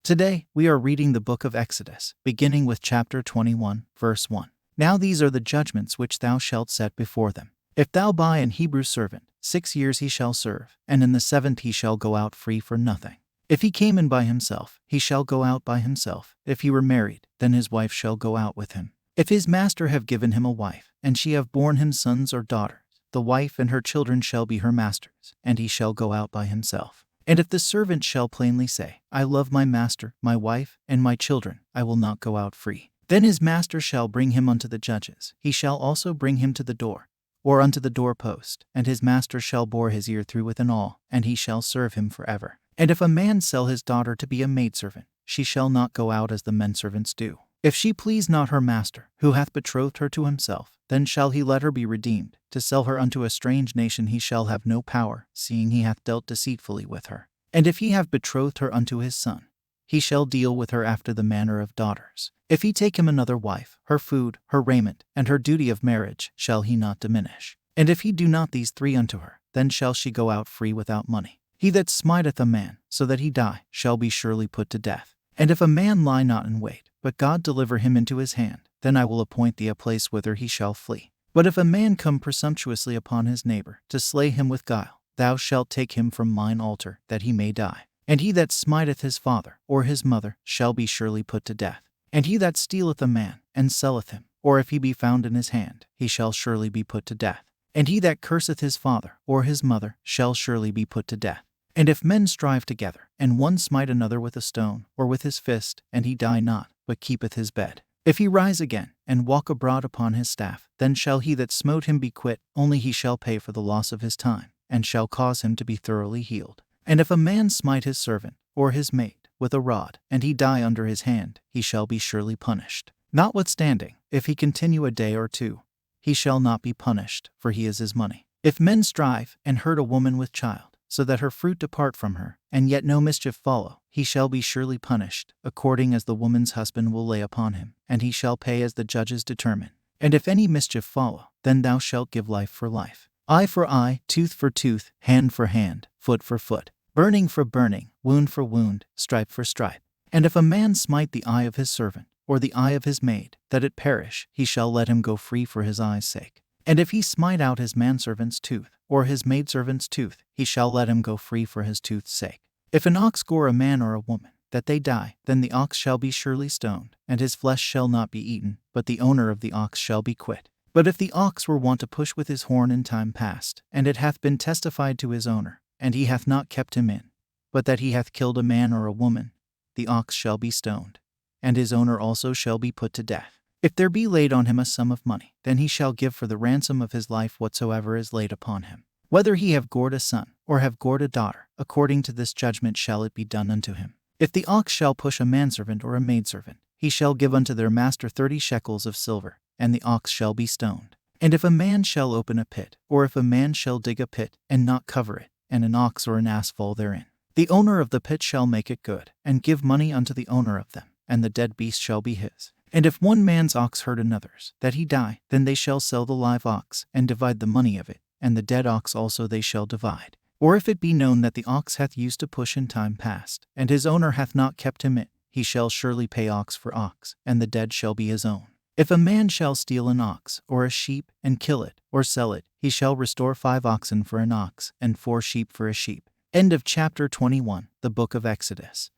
Today, we are reading the book of Exodus, beginning with chapter 21, verse 1. Now these are the judgments which thou shalt set before them. If thou buy an Hebrew servant, 6 years he shall serve, and in the 7th he shall go out free for nothing. If he came in by himself, he shall go out by himself. If he were married, then his wife shall go out with him. If his master have given him a wife, and she have borne him sons or daughters, the wife and her children shall be her master's, and he shall go out by himself. And if the servant shall plainly say, I love my master, my wife, and my children, I will not go out free. Then his master shall bring him unto the judges. He shall also bring him to the door, or unto the doorpost, and his master shall bore his ear through with an awl, and he shall serve him forever. And if a man sell his daughter to be a maidservant, she shall not go out as the menservants do. If she please not her master, who hath betrothed her to himself, then shall he let her be redeemed. To sell her unto a strange nation he shall have no power, seeing he hath dealt deceitfully with her. And if he have betrothed her unto his son, he shall deal with her after the manner of daughters. If he take him another wife, her food, her raiment, and her duty of marriage shall he not diminish. And if he do not these 3 unto her, then shall she go out free without money. He that smiteth a man, so that he die, shall be surely put to death. And if a man lie not in wait, but God deliver him into his hand, then I will appoint thee a place whither he shall flee. But if a man come presumptuously upon his neighbor, to slay him with guile, thou shalt take him from mine altar, that he may die. And he that smiteth his father or his mother shall be surely put to death. And he that stealeth a man, and selleth him, or if he be found in his hand, he shall surely be put to death. And he that curseth his father or his mother shall surely be put to death. And if men strive together, and one smite another with a stone, or with his fist, and he die not, but keepeth his bed, if he rise again, and walk abroad upon his staff, then shall he that smote him be quit, only he shall pay for the loss of his time, and shall cause him to be thoroughly healed. And if a man smite his servant, or his maid, with a rod, and he die under his hand, he shall be surely punished. Notwithstanding, if he continue a day or 2, he shall not be punished, for he is his money. If men strive, and hurt a woman with child, so that her fruit depart from her, and yet no mischief follow, he shall be surely punished, according as the woman's husband will lay upon him, and he shall pay as the judges determine. And if any mischief follow, then thou shalt give life for life, eye for eye, tooth for tooth, hand for hand, foot for foot, burning for burning, wound for wound, stripe for stripe. And if a man smite the eye of his servant, or the eye of his maid, that it perish, he shall let him go free for his eye's sake. And if he smite out his manservant's tooth, or his maidservant's tooth, he shall let him go free for his tooth's sake. If an ox gore a man or a woman, that they die, then the ox shall be surely stoned, and his flesh shall not be eaten, but the owner of the ox shall be quit. But if the ox were wont to push with his horn in time past, and it hath been testified to his owner, and he hath not kept him in, but that he hath killed a man or a woman, the ox shall be stoned, and his owner also shall be put to death. If there be laid on him a sum of money, then he shall give for the ransom of his life whatsoever is laid upon him. Whether he have gored a son, or have gored a daughter, according to this judgment shall it be done unto him. If the ox shall push a manservant or a maidservant, he shall give unto their master 30 shekels of silver, and the ox shall be stoned. And if a man shall open a pit, or if a man shall dig a pit, and not cover it, and an ox or an ass fall therein, the owner of the pit shall make it good, and give money unto the owner of them, and the dead beast shall be his. And if one man's ox hurt another's, that he die, then they shall sell the live ox, and divide the money of it, and the dead ox also they shall divide. Or if it be known that the ox hath used to push in time past, and his owner hath not kept him in, he shall surely pay ox for ox, and the dead shall be his own. If a man shall steal an ox, or a sheep, and kill it, or sell it, he shall restore 5 oxen for an ox, and 4 sheep for a sheep. End of chapter 21, the book of Exodus.